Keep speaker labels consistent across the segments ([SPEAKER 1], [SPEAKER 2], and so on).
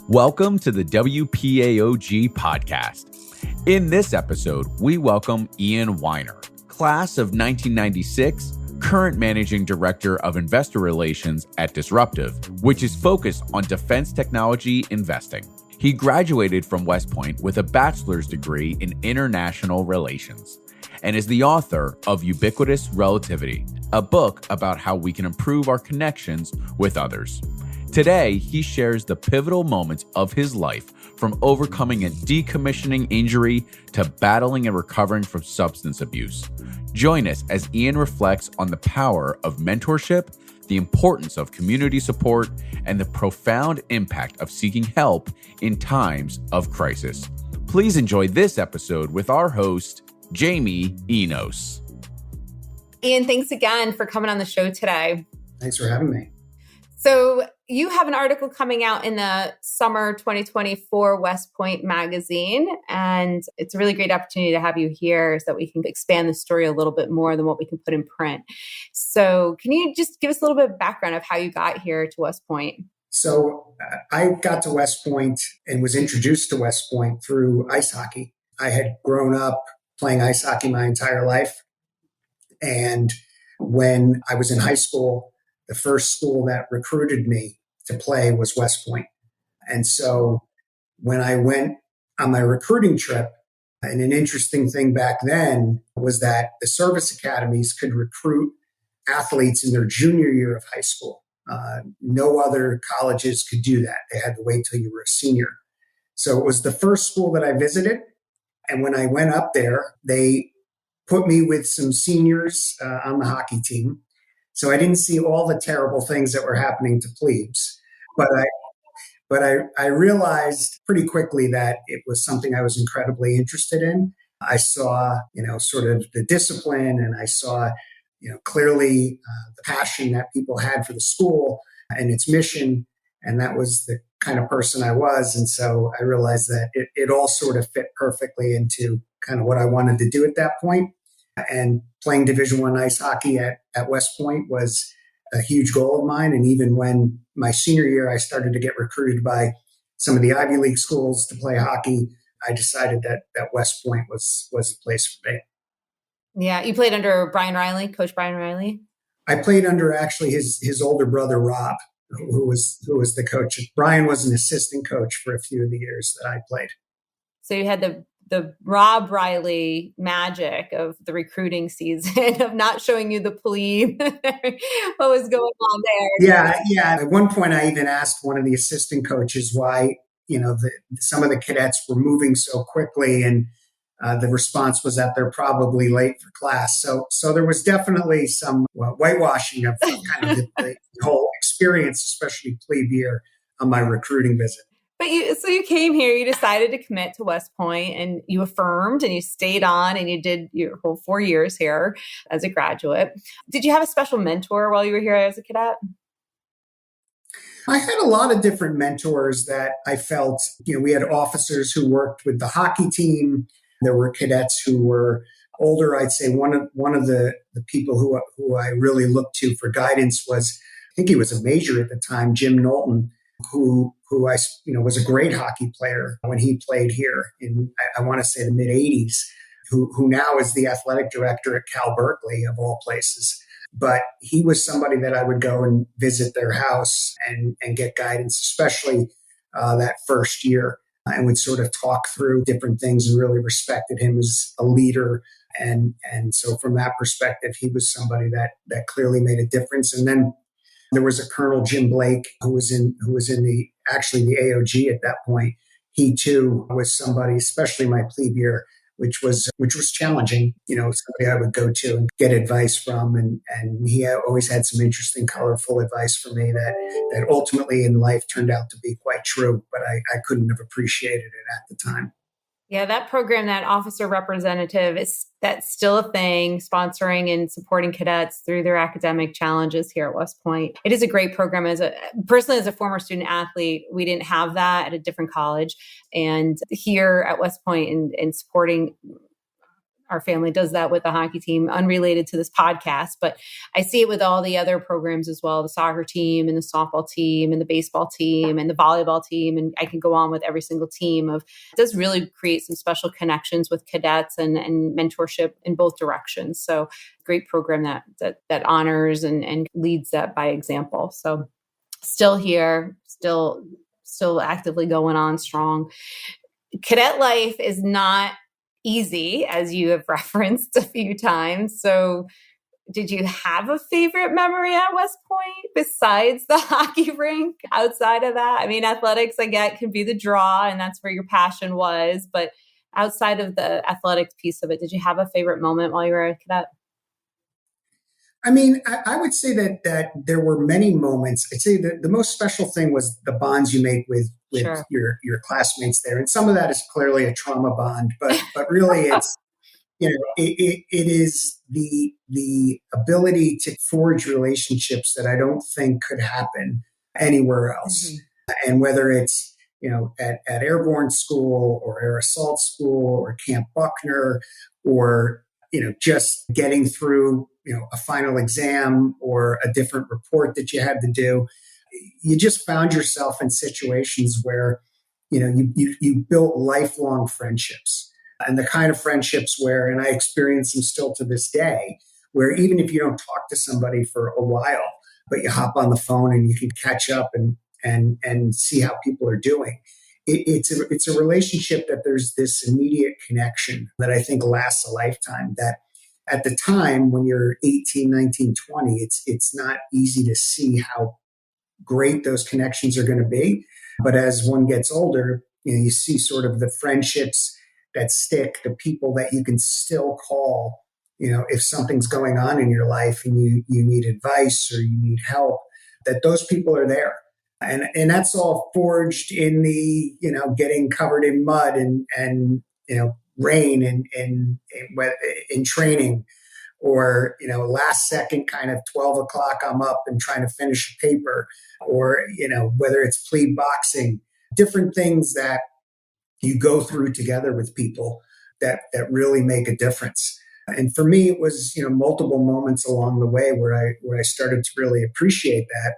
[SPEAKER 1] Welcome to the WPAOG podcast. In this episode, we welcome Ian Weiner, class of 1996, current managing director of investor relations at Disruptive, which is focused on defense technology investing. He graduated from West Point with a bachelor's degree in international relations and is the author of Ubiquitous Relativity, a book about how we can improve our connections with others. Today, he shares the pivotal moments of his life, from overcoming a decommissioning injury to battling and recovering from substance abuse. Join us as Ian reflects on the power of mentorship, the importance of community support, and the profound impact of seeking help in times of crisis. Please enjoy this episode with our host, Jamie Enos.
[SPEAKER 2] Ian, thanks again for coming on the show today.
[SPEAKER 3] Thanks for having me.
[SPEAKER 2] So you have an article coming out in the summer 2024 West Point magazine, and it's a really great opportunity to have you here so that we can expand the story a little bit more than what we can put in print. So can you just give us a little bit of background of how you got here to West Point?
[SPEAKER 3] So I got to West Point and was introduced to West Point through ice hockey. I had grown up playing ice hockey my entire life. And when I was in high school, the first school that recruited me to play was West Point. And so when I went on my recruiting trip, and an interesting thing back then was that the service academies could recruit athletes in their junior year of high school. No other colleges could do that. They had to wait till you were a senior. So it was the first school that I visited. And when I went up there, they put me with some seniors on the hockey team. So I didn't see all the terrible things that were happening to plebes, but I realized pretty quickly that it was something I was incredibly interested in. I saw, sort of the discipline, and I saw, clearly the passion that people had for the school and its mission. And that was the kind of person I was. And so I realized that it all sort of fit perfectly into kind of what I wanted to do at that point. And playing Division I ice hockey at West Point was a huge goal of mine. And even when my senior year, I started to get recruited by some of the Ivy League schools to play hockey, I decided that West Point was the place for me.
[SPEAKER 2] Yeah, you played under Coach Brian Riley?
[SPEAKER 3] I played under actually his older brother, Rob, who was the coach. Brian was an assistant coach for a few of the years that I played.
[SPEAKER 2] So you had the Rob Riley magic of the recruiting season of not showing you the plebe, what was going on there.
[SPEAKER 3] Yeah. At one point, I even asked one of the assistant coaches why, some of the cadets were moving so quickly, and the response was that they're probably late for class. So there was definitely some whitewashing of kind of the whole experience, especially plebe year, on my recruiting visit.
[SPEAKER 2] But you came here, you decided to commit to West Point, and you affirmed and you stayed on, and you did your whole 4 years here as a graduate. Did you have a special mentor while you were here as a cadet?
[SPEAKER 3] I had a lot of different mentors that I felt, we had officers who worked with the hockey team. There were cadets who were older. I'd say one of the people who I really looked to for guidance was, I think he was a major at the time, Jim Knowlton, who I was a great hockey player when he played here in, I want to say, the mid 80s, who now is the athletic director at Cal Berkeley, of all places. But he was somebody that I would go and visit their house and get guidance, especially that first year, and would sort of talk through different things, and really respected him as a leader. And so from that perspective, he was somebody that clearly made a difference. And then there was a Colonel Jim Blake who was in the AOG at that point. He too was somebody, especially my plebe year, which was challenging. Somebody I would go to and get advice from, and he always had some interesting, colorful advice for me that ultimately in life turned out to be quite true. But I couldn't have appreciated it at the time.
[SPEAKER 2] Yeah, that program, that officer representative, that's still a thing, sponsoring and supporting cadets through their academic challenges here at West Point. It is a great program. Personally, as a former student athlete, we didn't have that at a different college. And here at West Point and supporting our family does that with the hockey team, unrelated to this podcast, but I see it with all the other programs as well, the soccer team and the softball team and the baseball team and the volleyball team. And I can go on with every single team. It does really create some special connections with cadets and mentorship in both directions. So great program that honors and leads that by example. So still here, still actively going on strong. Cadet life is not easy, as you have referenced a few times. So did you have a favorite memory at West Point besides the hockey rink? Outside of that, I mean, athletics, I get, can be the draw, and that's where your passion was. But outside of the athletics piece of it, did you have a favorite moment while you were a cadet?
[SPEAKER 3] I mean, I would say that there were many moments. I'd say that the most special thing was the bonds you make with
[SPEAKER 2] Sure.
[SPEAKER 3] your classmates there. And some of that is clearly a trauma bond, but really it's, it is the ability to forge relationships that I don't think could happen anywhere else. Mm-hmm. And whether it's, at airborne school or air assault school or Camp Buckner or, just getting through, a final exam or a different report that you had to do, you just found yourself in situations where, you built lifelong friendships, and the kind of friendships where, and I experience them still to this day, where even if you don't talk to somebody for a while, but you hop on the phone and you can catch up and see how people are doing. It's a relationship that there's this immediate connection that I think lasts a lifetime, that at the time when you're 18, 19, 20, it's not easy to see how great those connections are going to be. But as one gets older, you see sort of the friendships that stick, the people that you can still call, if something's going on in your life and you need advice or you need help, that those people are there. And that's all forged in the, getting covered in mud and rain and in training, or, last second kind of 12 o'clock, I'm up and trying to finish a paper, or, whether it's plea boxing, different things that you go through together with people that really make a difference. And for me, it was, multiple moments along the way where I started to really appreciate that,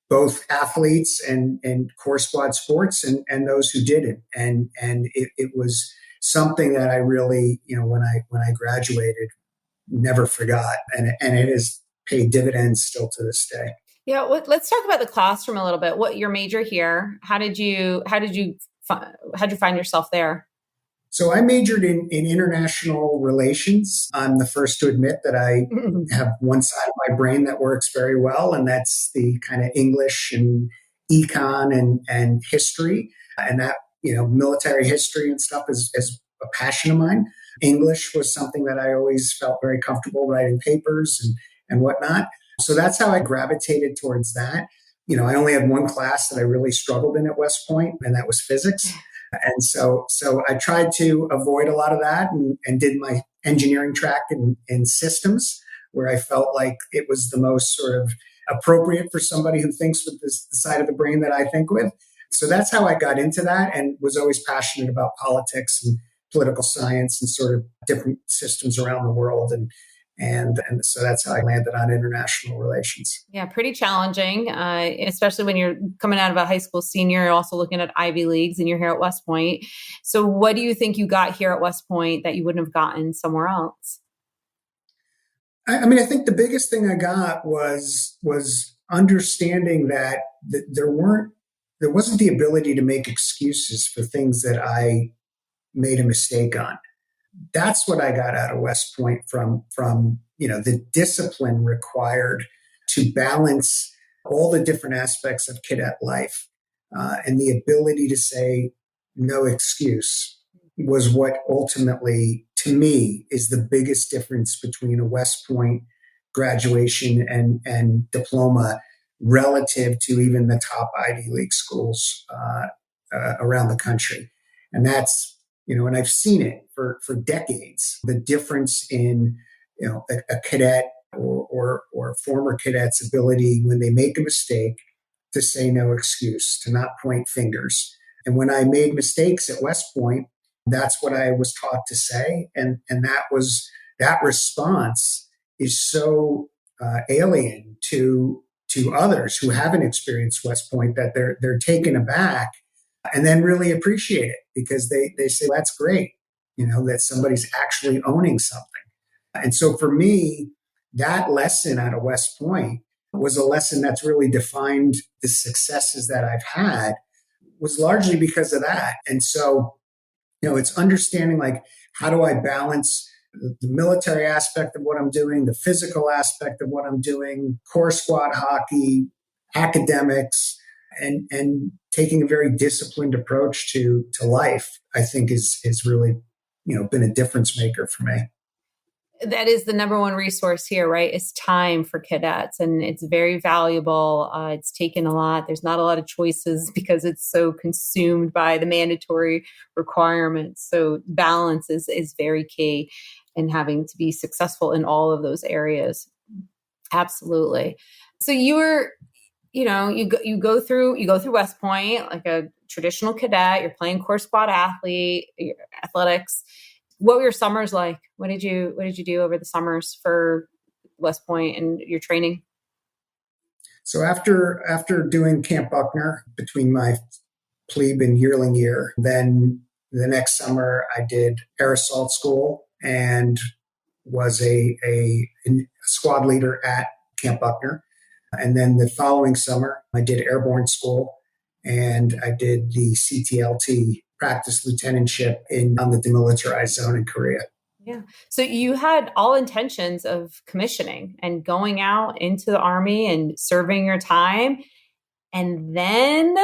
[SPEAKER 3] both athletes and core squad sports and those who didn't. And it was something that I really, when I graduated, never forgot. And it has paid dividends still to this day.
[SPEAKER 2] Yeah. Let's talk about the classroom a little bit. What your major here? How did you find yourself there?
[SPEAKER 3] So I majored in international relations. I'm the first to admit that I have one side of my brain that works very well, and that's the kind of English and econ and history. And that, military history and stuff is a passion of mine. English was something that I always felt very comfortable writing papers and whatnot. So that's how I gravitated towards that. I only had one class that I really struggled in at West Point, and that was physics. And so I tried to avoid a lot of that and did my engineering track in systems, where I felt like it was the most sort of appropriate for somebody who thinks with the side of the brain that I think with. So that's how I got into that, and was always passionate about politics and political science and sort of different systems around the world. And so that's how I landed on international relations.
[SPEAKER 2] Yeah, pretty challenging, especially when you're coming out of a high school senior. You're also looking at Ivy Leagues, and you're here at West Point. So what do you think you got here at West Point that you wouldn't have gotten somewhere else?
[SPEAKER 3] I mean, I think the biggest thing I got was understanding that there wasn't the ability to make excuses for things that I made a mistake on. That's what I got out of West Point from the discipline required to balance all the different aspects of cadet life, and the ability to say no excuse was what ultimately, to me, is the biggest difference between a West Point graduation and diploma relative to even the top Ivy League schools around the country. And that's, and I've seen it for decades, the difference in, a cadet or former cadet's ability when they make a mistake to say no excuse, to not point fingers. And when I made mistakes at West Point, That's what I was taught to say. And that response is so alien to others who haven't experienced West Point, that they're taken aback and then really appreciate it, because they say, that's great, that somebody's actually owning something. And so for me, that lesson out of West Point was a lesson that's really defined the successes that I've had, was largely because of that. And so, it's understanding, like, how do I balance the military aspect of what I'm doing, the physical aspect of what I'm doing, core squad hockey, academics, and taking a very disciplined approach to life, I think is really, been a difference maker for me.
[SPEAKER 2] That is the number one resource here, right? It's time for cadets, and it's very valuable. It's taken a lot. There's not a lot of choices because it's so consumed by the mandatory requirements. So balance is very key in having to be successful in all of those areas. Absolutely. So you were, you go through West Point like a traditional cadet. You're playing core squad athletics. What were your summers like? What did you do over the summers for West Point and your training?
[SPEAKER 3] So after doing Camp Buckner between my plebe and yearling year, then the next summer I did air assault school and was a squad leader at Camp Buckner. And then the following summer I did airborne school and I did the CTLT practice lieutenantship on the demilitarized zone in Korea.
[SPEAKER 2] Yeah. So you had all intentions of commissioning and going out into the Army and serving your time. And then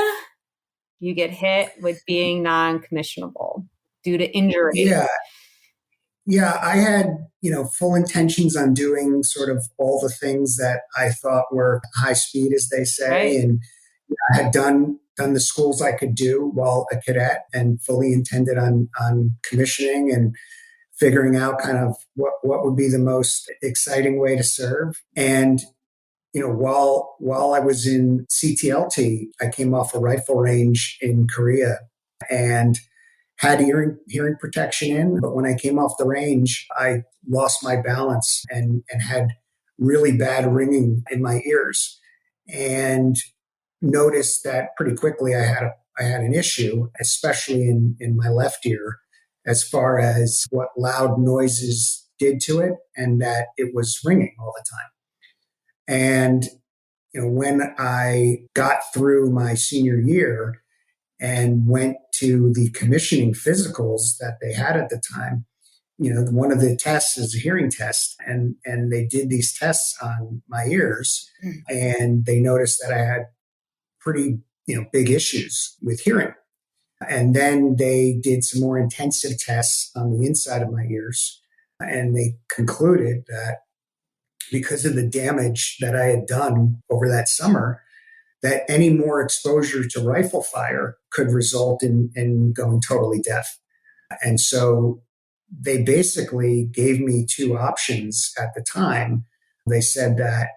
[SPEAKER 2] you get hit with being non-commissionable due to injury.
[SPEAKER 3] Yeah. I had, full intentions on doing sort of all the things that I thought were high speed, as they say.
[SPEAKER 2] Right.
[SPEAKER 3] And I had done the schools I could do while a cadet, and fully intended on commissioning and figuring out kind of what would be the most exciting way to serve. And, while I was in CTLT, I came off a rifle range in Korea and had hearing protection in. But when I came off the range, I lost my balance and had really bad ringing in my ears, and noticed that pretty quickly I had an issue, especially in my left ear, as far as what loud noises did to it, and that it was ringing all the time. And when I got through my senior year and went to the commissioning physicals that they had at the time, one of the tests is a hearing test, and they did these tests on my ears, and they noticed that I had pretty big issues with hearing. And then they did some more intensive tests on the inside of my ears, and they concluded that because of the damage that I had done over that summer, that any more exposure to rifle fire could result in going totally deaf. And so they basically gave me two options at the time. They said that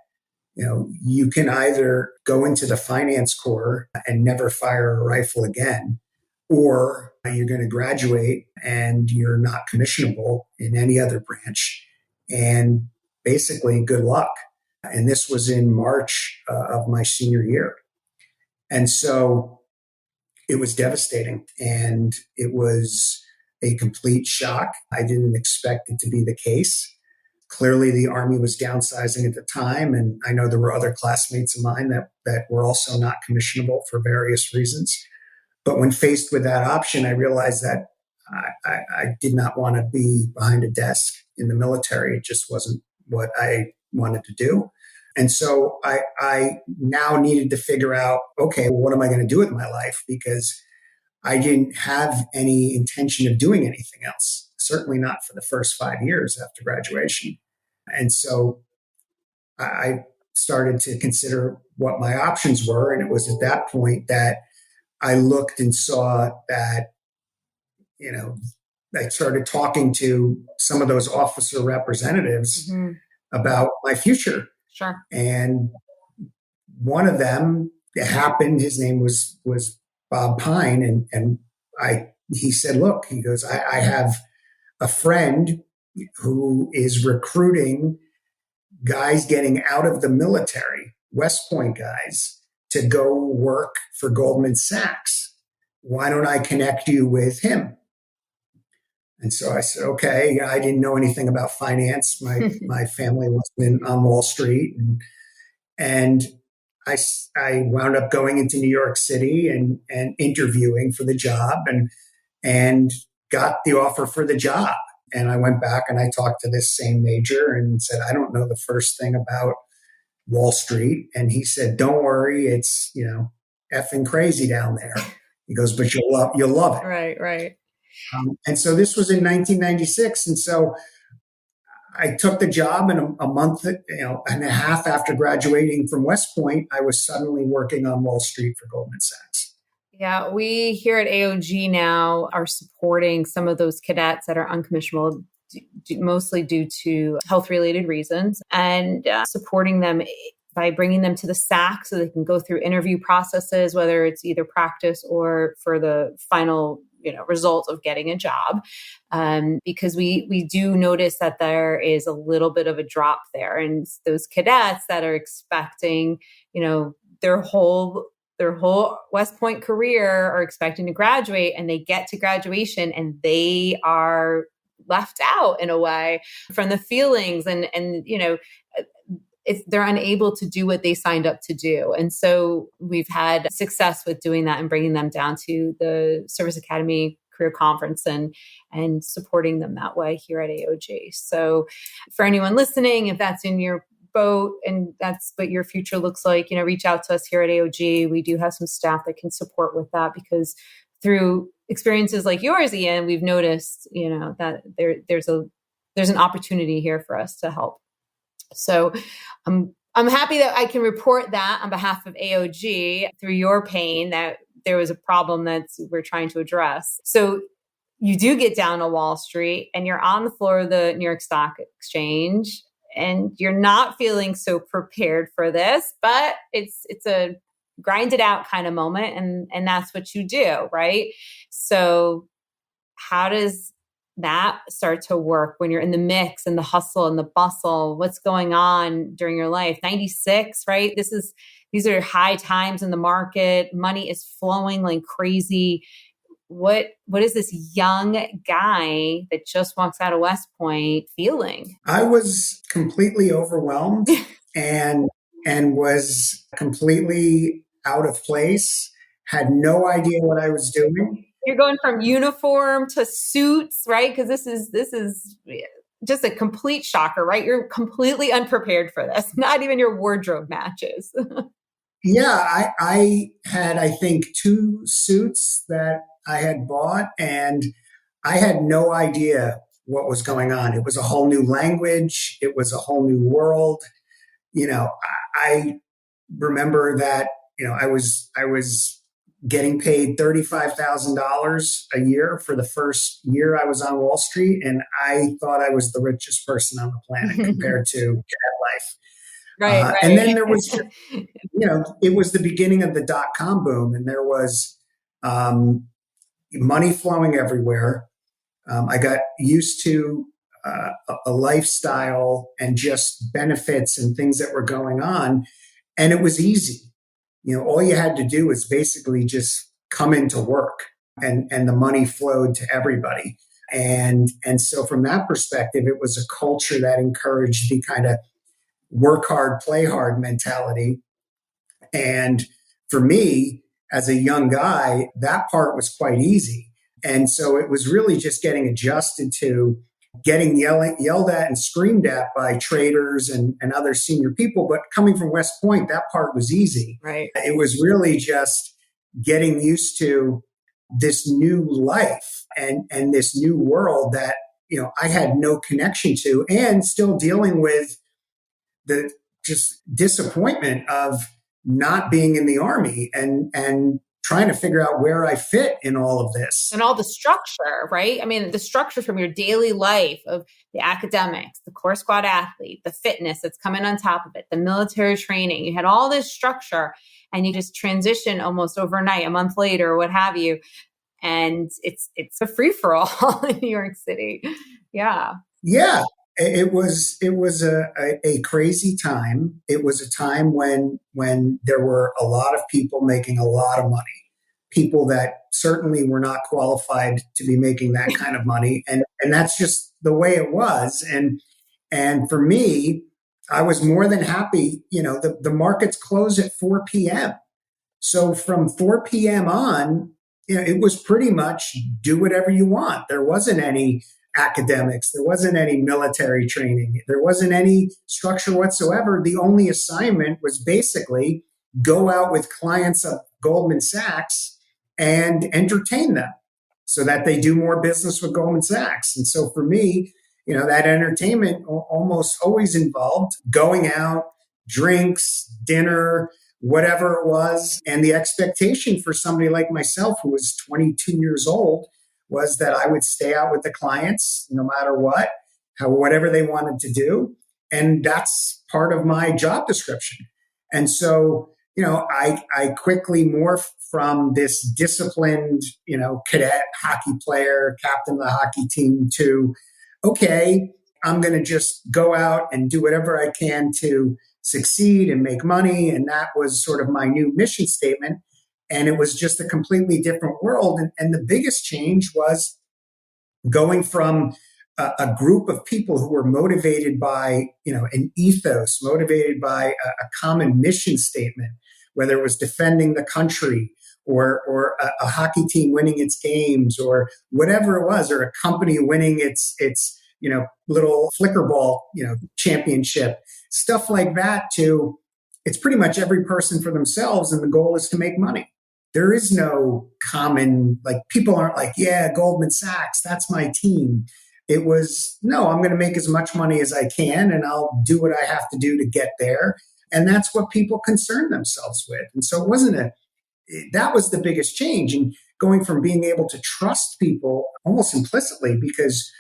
[SPEAKER 3] you can either go into the finance corps and never fire a rifle again, or you're going to graduate and you're not commissionable in any other branch. And basically, good luck. And this was in March of my senior year. And so it was devastating, and it was a complete shock. I didn't expect it to be the case. Clearly, the Army was downsizing at the time, and I know there were other classmates of mine that were also not commissionable for various reasons. But when faced with that option, I realized that I did not want to be behind a desk in the military. It just wasn't what I wanted to do. And so I now needed to figure out, okay, well, what am I going to do with my life? Because I didn't have any intention of doing anything else, certainly not for the first 5 years after graduation. And so I started to consider what my options were. And it was at that point that I looked and saw that, I started talking to some of those officer representatives about my future.
[SPEAKER 2] Sure.
[SPEAKER 3] And one of them happened, his name was Bob Pine, and he said, look, he goes, I have a friend who is recruiting guys getting out of the military, West Point guys, to go work for Goldman Sachs. Why don't I connect you with him? And so I said, okay. I didn't know anything about finance. My family wasn't on Wall Street. And I wound up going into New York City and interviewing for the job and got the offer for the job. And I went back and I talked to this same major and said, I don't know the first thing about Wall Street. And he said, don't worry, it's, effing crazy down there. He goes, but you'll love it.
[SPEAKER 2] Right.
[SPEAKER 3] And so this was in 1996. And so I took the job, and a month, and a half after graduating from West Point, I was suddenly working on Wall Street for Goldman Sachs.
[SPEAKER 2] Yeah, we here at AOG now are supporting some of those cadets that are uncommissionable, mostly due to health-related reasons, and supporting them by bringing them to the SAC so they can go through interview processes, whether it's either practice or for the final result of getting a job, because we do notice that there is a little bit of a drop there, and those cadets that are expecting, their whole West Point career are expecting to graduate, and they get to graduation and they are left out in a way from the feelings, and they're unable to do what they signed up to do. And so we've had success with doing that and bringing them down to the Service Academy Career Conference and supporting them that way here at AOG. So for anyone listening, if that's in your boat and that's what your future looks like, reach out to us here at AOG. We do have some staff that can support with that, because through experiences like yours, Ian, we've noticed, that there's an opportunity here for us to help. So I'm happy that I can report that on behalf of AOG through your pain, that there was a problem that we're trying to address. So you do get down to Wall Street and you're on the floor of the New York Stock Exchange, and you're not feeling so prepared for this, but it's a grind it out kind of moment. And that's what you do, right? So how does that start to work when you're in the mix and the hustle and the bustle? What's going on during your life? 96, right? These are high times in the market. Money is flowing like crazy. What is this young guy that just walks out of West Point feeling?
[SPEAKER 3] I was completely overwhelmed and was completely out of place, had no idea what I was doing.
[SPEAKER 2] You're going from uniform to suits, right? Because this is just a complete shocker, right? You're completely unprepared for this. Not even your wardrobe matches.
[SPEAKER 3] Yeah, I had, I think, 2 suits that I had bought, and I had no idea what was going on. It was a whole new language. It was a whole new world. I remember that, I was getting paid $35,000 a year for the first year I was on Wall Street. And I thought I was the richest person on the planet compared to cadet life.
[SPEAKER 2] Right.
[SPEAKER 3] And then there was, it was the beginning of the dot-com boom, and there was money flowing everywhere. I got used to a lifestyle and just benefits and things that were going on. And it was easy. All you had to do was basically just come into work, and the money flowed to everybody. And so from that perspective, it was a culture that encouraged the kind of work hard, play hard mentality. And for me, as a young guy, that part was quite easy. And so it was really just getting adjusted to getting yelled at and screamed at by traders and other senior people. But coming from West Point, that part was easy.
[SPEAKER 2] Right.
[SPEAKER 3] It was really just getting used to this new life and this new world that, I had no connection to, and still dealing with the just disappointment of not being in the Army and trying to figure out where I fit in all of this.
[SPEAKER 2] And all the structure, right? I mean, the structure from your daily life of the academics, the core squad athlete, the fitness that's coming on top of it, the military training. You had all this structure, and you just transition almost overnight, a month later, or what have you. and it's a free for all in New York City. Yeah.
[SPEAKER 3] Yeah. It was a crazy time. It was a time when there were a lot of people making a lot of money, people that certainly were not qualified to be making that kind of money. And that's just the way it was. And for me, I was more than happy. The markets close at 4 p.m. So from 4 p.m. on, it was pretty much do whatever you want. There wasn't any academics. There wasn't any military training. There wasn't any structure whatsoever. The only assignment was basically go out with clients of Goldman Sachs and entertain them so that they do more business with Goldman Sachs. And so for me, that entertainment almost always involved going out, drinks, dinner, whatever it was. And the expectation for somebody like myself, who was 22 years old, was that I would stay out with the clients no matter what, whatever they wanted to do. And that's part of my job description. And so, I quickly morphed from this disciplined, cadet hockey player, captain of the hockey team to, okay, I'm going to just go out and do whatever I can to succeed and make money. And that was sort of my new mission statement. And it was just a completely different world. And the biggest change was going from a group of people who were motivated by, an ethos, motivated by a common mission statement, whether it was defending the country or a hockey team winning its games or whatever it was, or a company winning its little flicker ball, championship, stuff like that, to it's pretty much every person for themselves. And the goal is to make money. There is no common, people aren't like, yeah, Goldman Sachs, that's my team. It was, no, I'm going to make as much money as I can and I'll do what I have to do to get there. And that's what people concern themselves with. And so that was the biggest change. And going from being able to trust people almost implicitly because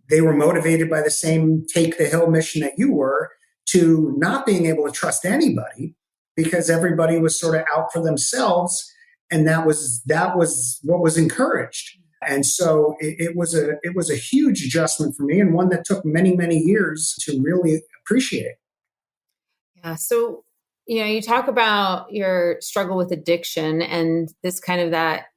[SPEAKER 3] they were motivated by the same take the hill mission that you were, to not being able to trust anybody because everybody was sort of out for themselves. And that was what was encouraged. And so it was a huge adjustment for me, and one that took many, many years to really appreciate.
[SPEAKER 2] Yeah. So, you talk about your struggle with addiction and this kind of that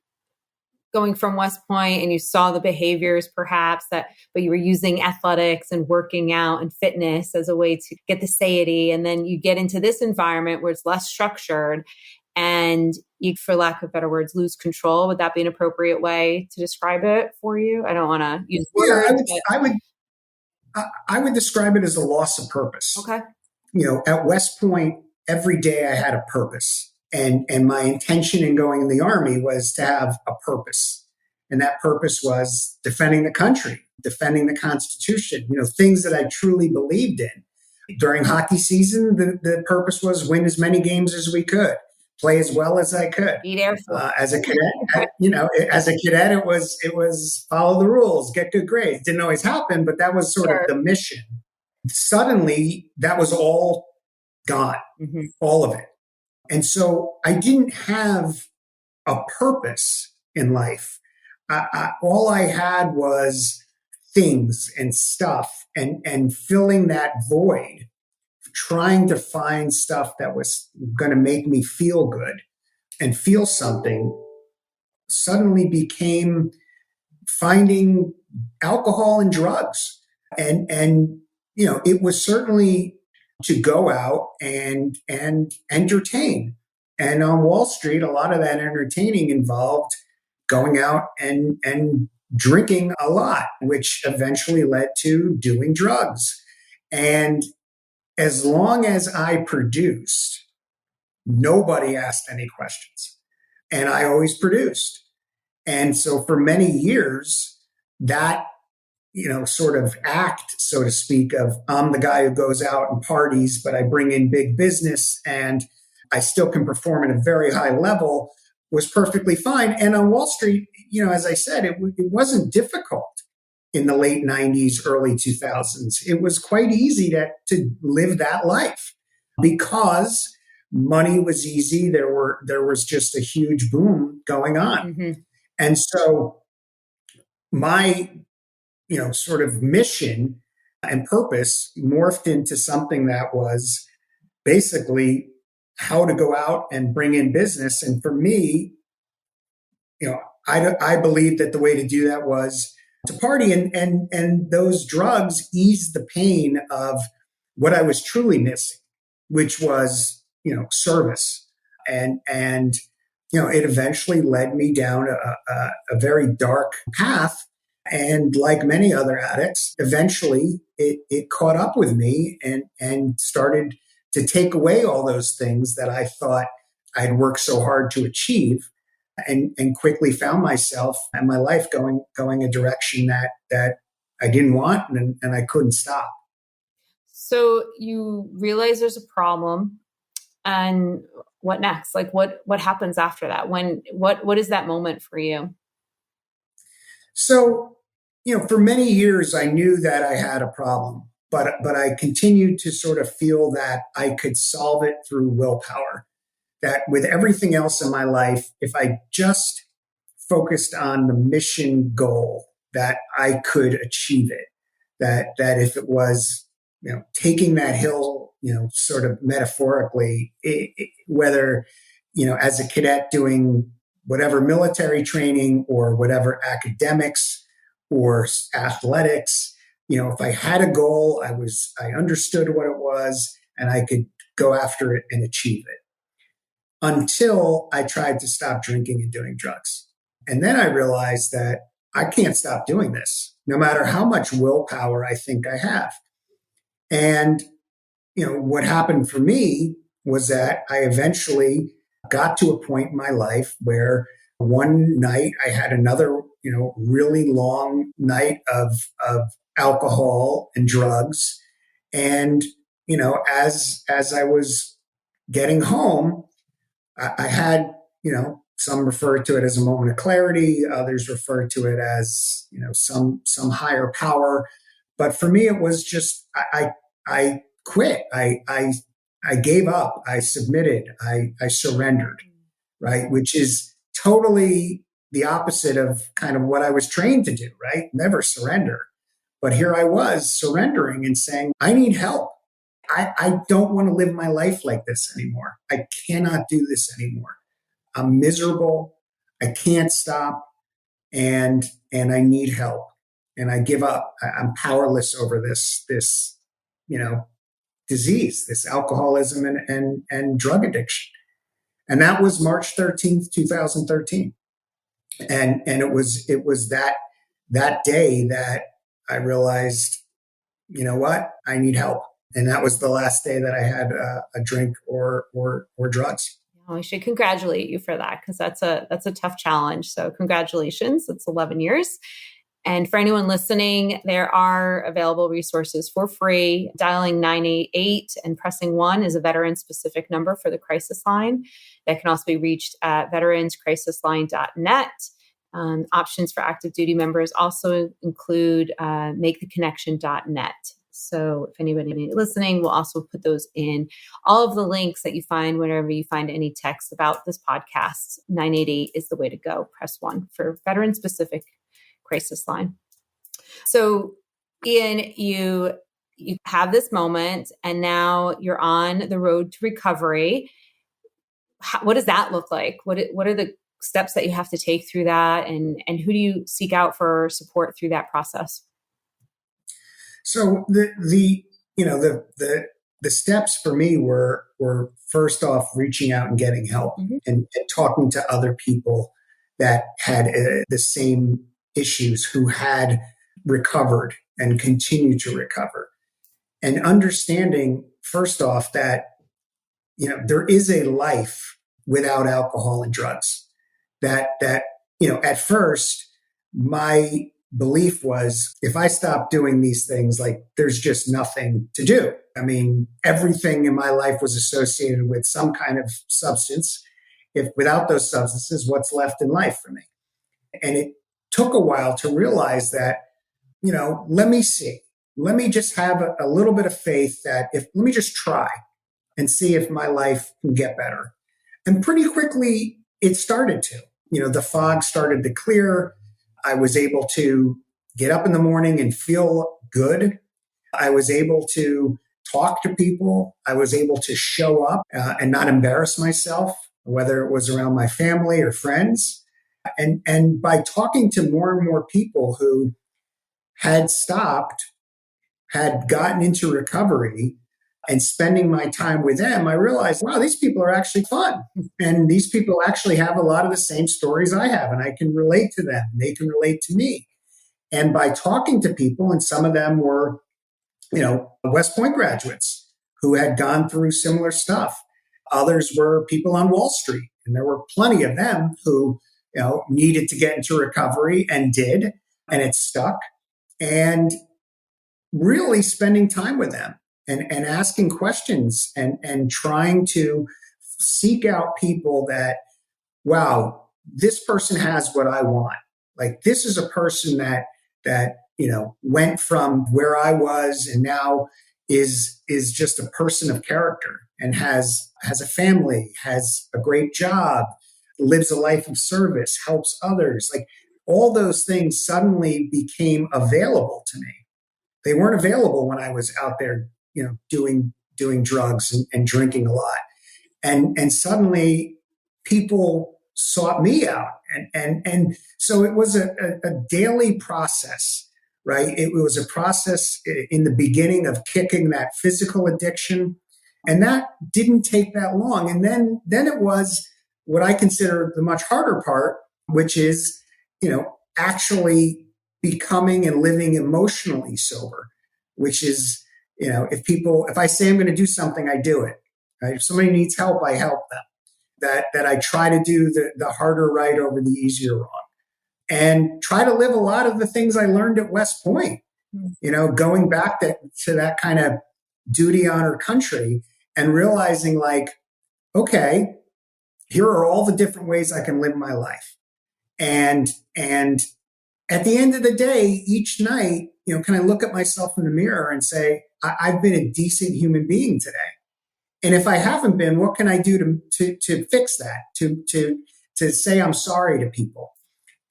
[SPEAKER 2] going from West Point, and you saw the behaviors perhaps but you were using athletics and working out and fitness as a way to get the satiety. And then you get into this environment where it's less structured and you, for lack of better words, lose control. Would that be an appropriate way to describe it for you? I don't want to use words.
[SPEAKER 3] I would describe it as a loss of purpose.
[SPEAKER 2] Okay.
[SPEAKER 3] At West Point, every day I had a purpose. And my intention in going in the Army was to have a purpose. And that purpose was defending the country, defending the Constitution, things that I truly believed in. During hockey season, the purpose was win as many games as we could, play as well as I could. As a cadet, it was follow the rules, get good grades. Didn't always happen, but that was sort of the mission. Suddenly, that was all gone, all of it. And so I didn't have a purpose in life. All I had was things and stuff and filling that void, trying to find stuff that was going to make me feel good and feel something, suddenly became finding alcohol and drugs. And it was certainly to go out and entertain. And on Wall Street, a lot of that entertaining involved going out and drinking a lot, which eventually led to doing drugs. And as long as I produced, nobody asked any questions. And I always produced. And so for many years, that sort of act, so to speak, of I'm the guy who goes out and parties, but I bring in big business and I still can perform at a very high level, was perfectly fine. And on Wall Street, as I said, it wasn't difficult in the late 90s, early 2000s. It was quite easy to live that life because money was easy. There was just a huge boom going on. And so my, sort of mission and purpose morphed into something that was basically how to go out and bring in business. And for me, I believed that the way to do that was to party, and those drugs eased the pain of what I was truly missing, which was, service. And it eventually led me down a very dark path. And like many other addicts, eventually it caught up with me and started to take away all those things that I thought I'd worked so hard to achieve, and quickly found myself and my life going a direction that I didn't want, and I couldn't stop.
[SPEAKER 2] So you realize there's a problem, and what next? Like what happens after that? What is that moment for you?
[SPEAKER 3] So, for many years I knew that I had a problem, but I continued to sort of feel that I could solve it through willpower. That with everything else in my life, if I just focused on the mission goal, that I could achieve it. That if it was, taking that hill, sort of metaphorically, whether, as a cadet doing whatever military training or whatever academics or athletics, if I had a goal, I understood what it was, and I could go after it and achieve it. Until I tried to stop drinking and doing drugs. And then I realized that I can't stop doing this, no matter how much willpower I think I have. And, what happened for me was that I eventually got to a point in my life where one night I had another, really long night of alcohol and drugs. And, as I was getting home, I had, some refer to it as a moment of clarity. Others refer to it as, some higher power. But for me, it was just, I quit. I gave up. I submitted. I surrendered, right? Which is totally the opposite of kind of what I was trained to do, right? Never surrender. But here I was surrendering and saying, I need help. I don't want to live my life like this anymore. I cannot do this anymore. I'm miserable. I can't stop, and I need help. And I give up. I'm powerless over this disease, this alcoholism and drug addiction. And that was March 13th, 2013. And it was that day that I realized, you know what, I need help. And that was the last day that I had a drink or drugs.
[SPEAKER 2] I should congratulate you for that, because that's a tough challenge. So congratulations. It's 11 years. And for anyone listening, there are available resources for free. Dialing 988 and pressing 1 is a veteran-specific number for the crisis line that can also be reached at veteranscrisisline.net. Options for active duty members also include maketheconnection.net. So if anybody listening, we'll also put those in. All of the links that you find whenever you find any text about this podcast, 988 is the way to go. Press 1 for veteran-specific crisis line. So Ian, you have this moment, and now you're on the road to recovery. What does that look like? What are the steps that you have to take through that, and who do you seek out for support through that process?
[SPEAKER 3] So the steps for me were first off reaching out and getting help, mm-hmm. and talking to other people that had the same issues, who had recovered and continue to recover, and understanding first off that there is a life without alcohol and drugs. That at first my belief was, if I stop doing these things, like, there's just nothing to do. I mean, everything in my life was associated with some kind of substance. If without those substances, what's left in life for me? And it took a while to realize that, let me see. Let me just have a little bit of faith that let me just try and see if my life can get better. And pretty quickly it started to. the fog started to clear. I was able to get up in the morning and feel good. I was able to talk to people. I was able to show up and not embarrass myself, whether it was around my family or friends. And by talking to more and more people who had stopped, had gotten into recovery, and spending my time with them, I realized, wow, these people are actually fun. And these people actually have a lot of the same stories I have, and I can relate to them. They can relate to me. And by talking to people, and some of them were, West Point graduates who had gone through similar stuff. Others were people on Wall Street, and there were plenty of them who, needed to get into recovery and did, and it stuck. And really spending time with them and asking questions and trying to seek out people that, wow, this person has what I want. Like, this is a person that went from where I was and now is just a person of character and has a family, has a great job, lives a life of service, helps others. Like, all those things suddenly became available to me. They weren't available when I was out there, doing drugs and drinking a lot. And suddenly people sought me out. And so it was a daily process, right? It was a process in the beginning of kicking that physical addiction. And that didn't take that long. And then it was what I consider the much harder part, which is, actually becoming and living emotionally sober, which is, if I say I'm going to do something, I do it. Right? If somebody needs help, I help them. That I try to do the harder right over the easier wrong, and try to live a lot of the things I learned at West Point. Going back to that kind of duty, honor, country, and realizing, like, okay, here are all the different ways I can live my life, and at the end of the day, each night, can I look at myself in the mirror and say, I've been a decent human being today? And if I haven't been, what can I do to fix that? To say I'm sorry to people?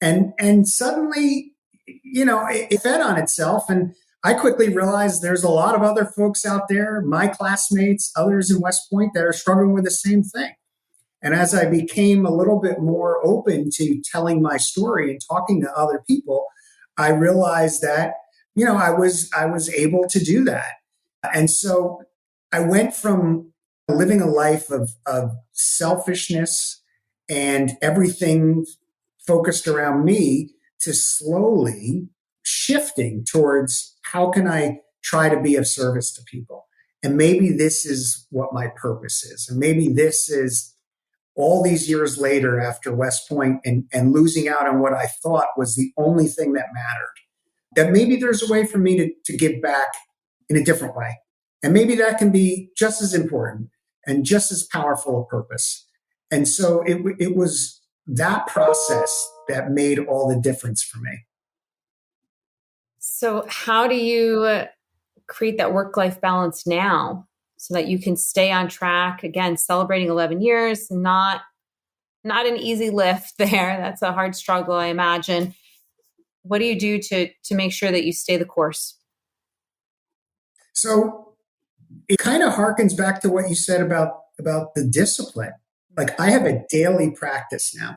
[SPEAKER 3] And suddenly, it fed on itself. And I quickly realized there's a lot of other folks out there, my classmates, others in West Point, that are struggling with the same thing. And as I became a little bit more open to telling my story and talking to other people, I realized that, I was able to do that. And so I went from living a life of selfishness and everything focused around me to slowly shifting towards, how can I try to be of service to people? And maybe this is what my purpose is. And maybe this is, all these years later after West Point and losing out on what I thought was the only thing that mattered, that maybe there's a way for me to give back in a different way. And maybe that can be just as important and just as powerful a purpose. And so it was that process that made all the difference for me.
[SPEAKER 2] So how do you create that work-life balance now, so that you can stay on track? Again, celebrating 11 years, not an easy lift there. That's a hard struggle, I imagine. What do you do to make sure that you stay the course?
[SPEAKER 3] So it kind of harkens back to what you said about the discipline. Like, I have a daily practice now.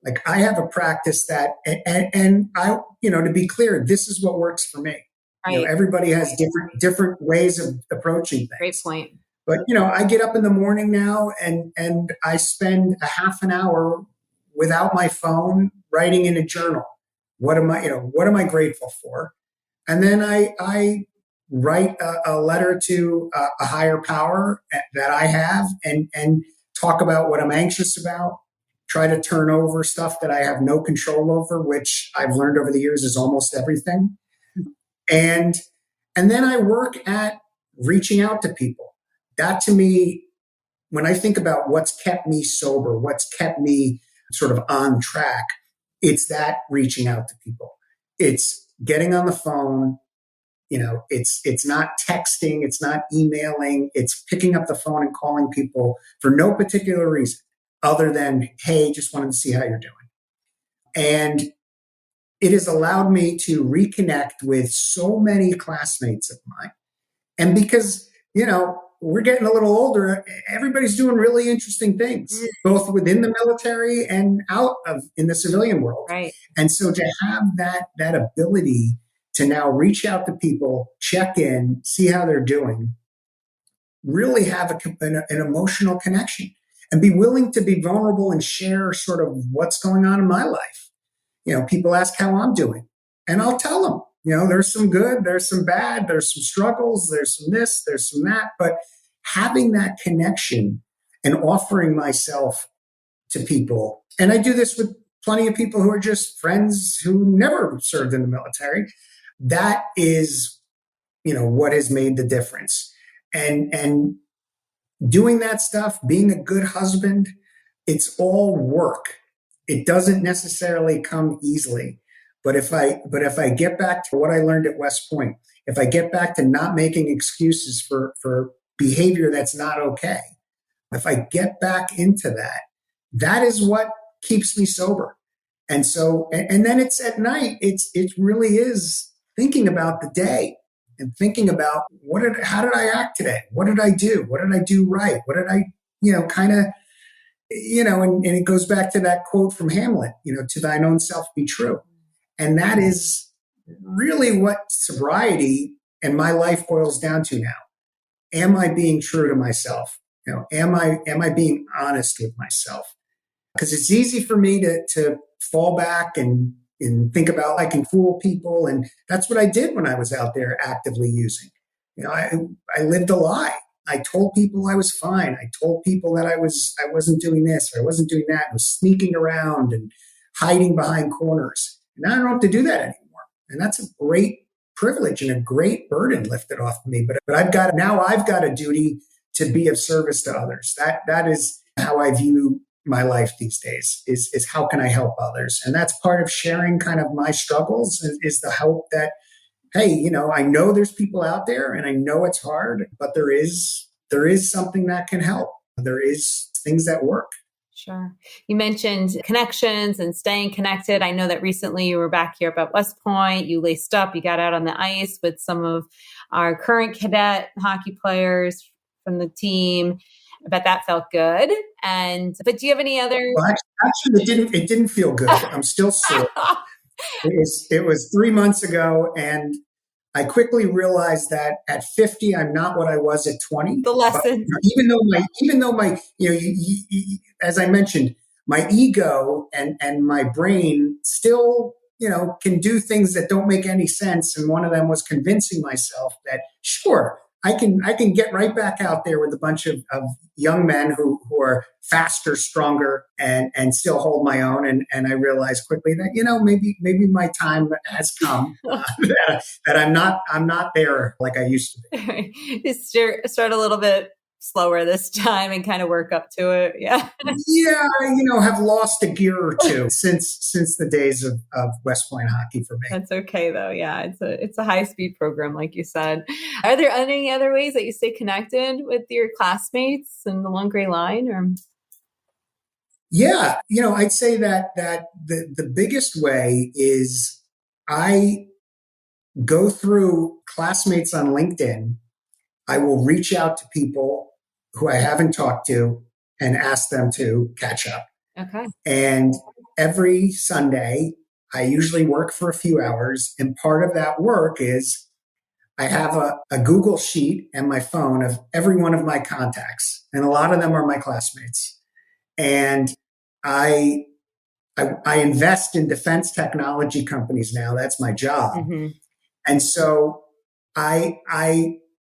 [SPEAKER 3] Like, I have a practice that, and I, to be clear, this is what works for me. Right. Everybody has different ways of approaching things.
[SPEAKER 2] Great point.
[SPEAKER 3] But, I get up in the morning now and I spend a half an hour without my phone writing in a journal. What am I grateful for? And then I write a letter to a higher power that I have and talk about what I'm anxious about, try to turn over stuff that I have no control over, which I've learned over the years is almost everything. And then I work at reaching out to people. That, to me, when I think about what's kept me sober, what's kept me sort of on track, it's that reaching out to people. It's getting on the phone. It's not texting. It's not emailing. It's picking up the phone and calling people for no particular reason. other than, hey, just wanted to see how you're doing. And it has allowed me to reconnect with so many classmates of mine. And because, we're getting a little older, everybody's doing really interesting things, both within the military and out of in the civilian world.
[SPEAKER 2] Right.
[SPEAKER 3] And so to have that ability to now reach out to people, check in, see how they're doing, really have an emotional connection and be willing to be vulnerable and share sort of what's going on in my life. People ask how I'm doing, and I'll tell them, there's some good, there's some bad, there's some struggles, there's some this, there's some that. But having that connection and offering myself to people, and I do this with plenty of people who are just friends who never served in the military, that is, what has made the difference. And doing that stuff, being a good husband, it's all work. It doesn't necessarily come easily. But if I get back to what I learned at West Point, if I get back to not making excuses for behavior that's not okay, if I get back into that, that is what keeps me sober. And so, and then it's at night, it really is thinking about the day and thinking about how did I act today? What did I do? What did I do right? What did I, and it goes back to that quote from Hamlet, to thine own self be true. And that is really what sobriety and my life boils down to now. Am I being true to myself? Am I being honest with myself? Because it's easy for me to fall back and think about I can fool people. And that's what I did when I was out there actively using. I lived a lie. I told people I was fine. I told people that I wasn't doing this or I wasn't doing that. I was sneaking around and hiding behind corners. And now I don't have to do that anymore. And that's a great privilege and a great burden lifted off of me. But I've got a duty to be of service to others. That is how I view my life these days, is how can I help others? And that's part of sharing kind of my struggles is the hope that, hey, I know there's people out there and I know it's hard, but there is something that can help. There is things that work.
[SPEAKER 2] Sure. You mentioned connections and staying connected. I know that recently you were back here at West Point. You laced up, you got out on the ice with some of our current cadet hockey players from the team. I bet that felt good. But do you have any other?
[SPEAKER 3] Well, actually, it didn't feel good. I'm still sore. It was 3 months ago, and I quickly realized that at 50, I'm not what I was at 20.
[SPEAKER 2] The lesson.
[SPEAKER 3] But even though my, as I mentioned, my ego and my brain still, can do things that don't make any sense. And one of them was convincing myself that, sure, I can get right back out there with a bunch of young men who are faster, stronger, and still hold my own. And I realized quickly that, maybe my time has come, that I'm not there like I used to be.
[SPEAKER 2] Just start a little bit slower this time and kind of work up to it. Yeah.
[SPEAKER 3] Yeah. Have lost a gear or two since the days of West Point hockey for me.
[SPEAKER 2] That's okay though. Yeah. It's a high speed program, like you said. Are there any other ways that you stay connected with your classmates in the Long Gray Line or?
[SPEAKER 3] Yeah. I'd say that the biggest way is I go through classmates on LinkedIn. I will reach out to people who I haven't talked to and ask them to catch up.
[SPEAKER 2] Okay.
[SPEAKER 3] And every Sunday, I usually work for a few hours. And part of that work is I have a Google sheet and my phone of every one of my contacts. And a lot of them are my classmates. And I invest in defense technology companies now. That's my job. Mm-hmm. And so I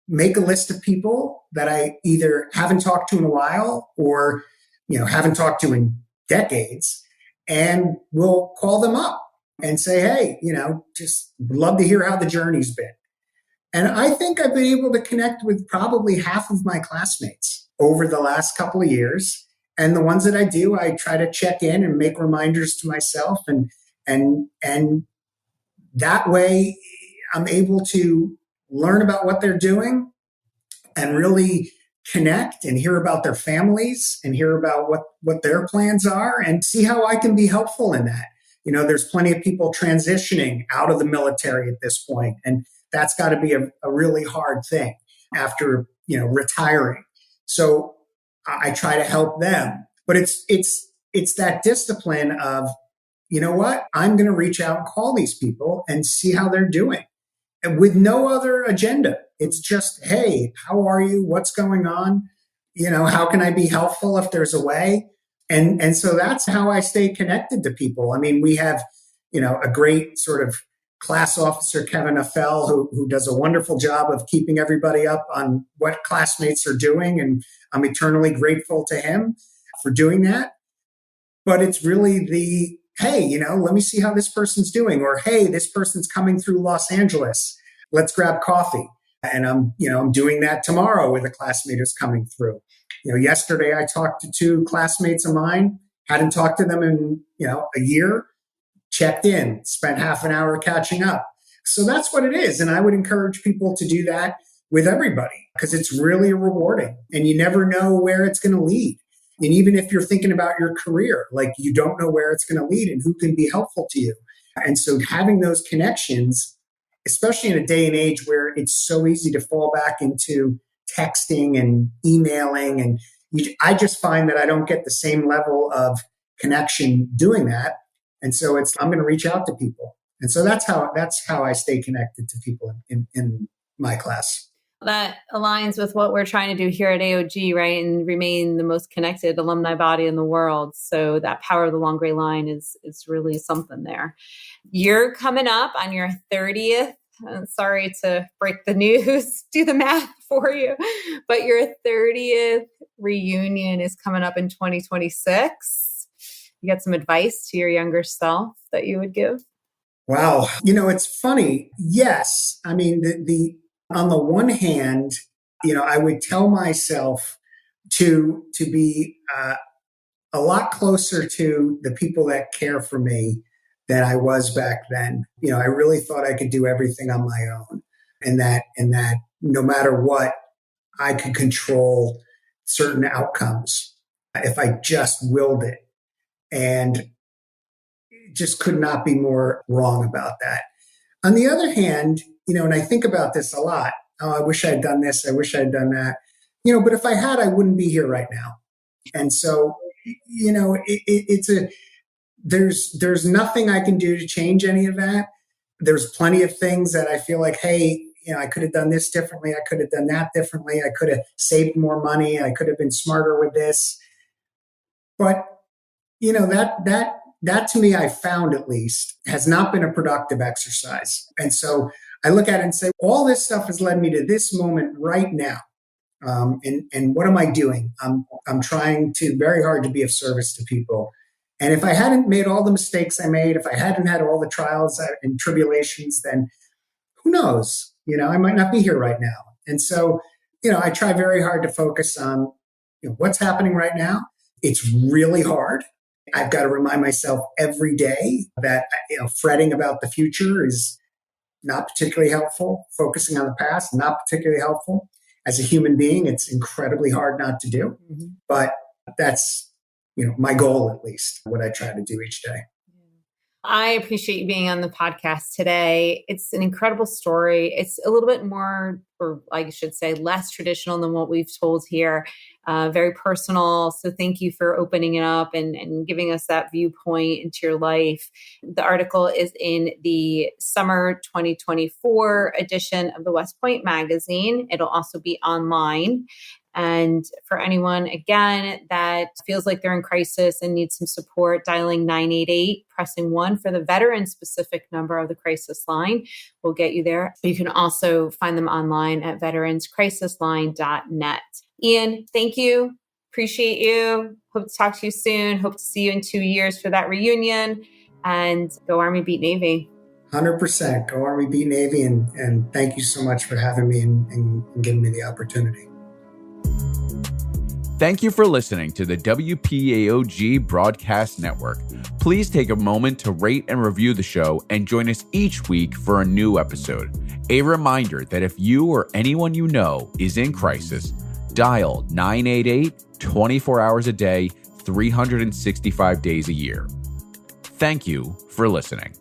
[SPEAKER 3] make a list of people that I either haven't talked to in a while or, haven't talked to in decades, and we'll call them up and say, hey, just love to hear how the journey's been. And I think I've been able to connect with probably half of my classmates over the last couple of years. And the ones that I do, I try to check in and make reminders to myself. And that way I'm able to learn about what they're doing and really connect and hear about their families and hear about what their plans are and see how I can be helpful in that. There's plenty of people transitioning out of the military at this point, and that's got to be a really hard thing after, retiring. So I try to help them, but it's that discipline of, you know what, I'm going to reach out and call these people and see how they're doing, and with no other agenda. It's just, hey, how are you? What's going on? How can I be helpful if there's a way? And so that's how I stay connected to people. I mean, we have, a great sort of class officer, Kevin Affel, who does a wonderful job of keeping everybody up on what classmates are doing. And I'm eternally grateful to him for doing that. But it's really hey, let me see how this person's doing. Or, hey, this person's coming through Los Angeles. Let's grab coffee. And I'm doing that tomorrow with a classmate who's coming through. Yesterday I talked to 2 classmates of mine, hadn't talked to them in, a year, checked in, spent half an hour catching up. So that's what it is. And I would encourage people to do that with everybody because it's really rewarding and you never know where it's going to lead. And even if you're thinking about your career, like you don't know where it's going to lead and who can be helpful to you. And so having those connections, especially in a day and age where it's so easy to fall back into texting and emailing. And I just find that I don't get the same level of connection doing that. And so I'm going to reach out to people. And so that's how I stay connected to people in my class.
[SPEAKER 2] That aligns with what we're trying to do here at AOG, right? And remain the most connected alumni body in the world. So that power of the long gray line is really something there. You're coming up on your 30th. I'm sorry to break the news, do the math for you, but your 30th reunion is coming up in 2026. You got some advice to your younger self that you would give?
[SPEAKER 3] Wow. It's funny. Yes. I mean, on the one hand, I would tell myself to be a lot closer to the people that care for me than I was back then. I really thought I could do everything on my own, and that no matter what, I could control certain outcomes if I just willed it, and just could not be more wrong about that. On the other hand, and I think about this a lot. Oh, I wish I'd done this. I wish I'd done that. But if I had, I wouldn't be here right now. And so, there's nothing I can do to change any of that. There's plenty of things that I feel like, hey, I could have done this differently. I could have done that differently. I could have saved more money. I could have been smarter with this. But, that to me, I found at least, has not been a productive exercise. And so I look at it and say, all this stuff has led me to this moment right now. And what am I doing? I'm trying very hard to be of service to people. And if I hadn't made all the mistakes I made, if I hadn't had all the trials and tribulations, then who knows? I might not be here right now. And so, I try very hard to focus on what's happening right now. It's really hard. I've got to remind myself every day that, fretting about the future is not particularly helpful. Focusing on the past, not particularly helpful. As a human being, it's incredibly hard not to do. Mm-hmm. But that's, my goal, at least, what I try to do each day.
[SPEAKER 2] I appreciate you being on the podcast today. It's an incredible story. It's a little bit more, or I should say, less traditional than what we've told here. Very personal. So thank you for opening it up and giving us that viewpoint into your life. The article is in the summer 2024 edition of the West Point magazine. It'll also be online. And for anyone, again, that feels like they're in crisis and needs some support, dialing 988, pressing 1 for the veteran-specific number of the crisis line will get you there. You can also find them online at veteranscrisisline.net. Ian, thank you. Appreciate you. Hope to talk to you soon. Hope to see you in 2 years for that reunion. And go Army, beat Navy.
[SPEAKER 3] 100%. Go Army, beat Navy. And thank you so much for having me and giving me the opportunity.
[SPEAKER 1] Thank you for listening to the WPAOG Broadcast Network. Please take a moment to rate and review the show and join us each week for a new episode. A reminder that if you or anyone you know is in crisis, Dial 988 24 hours a day, 365 days a year. Thank you for listening.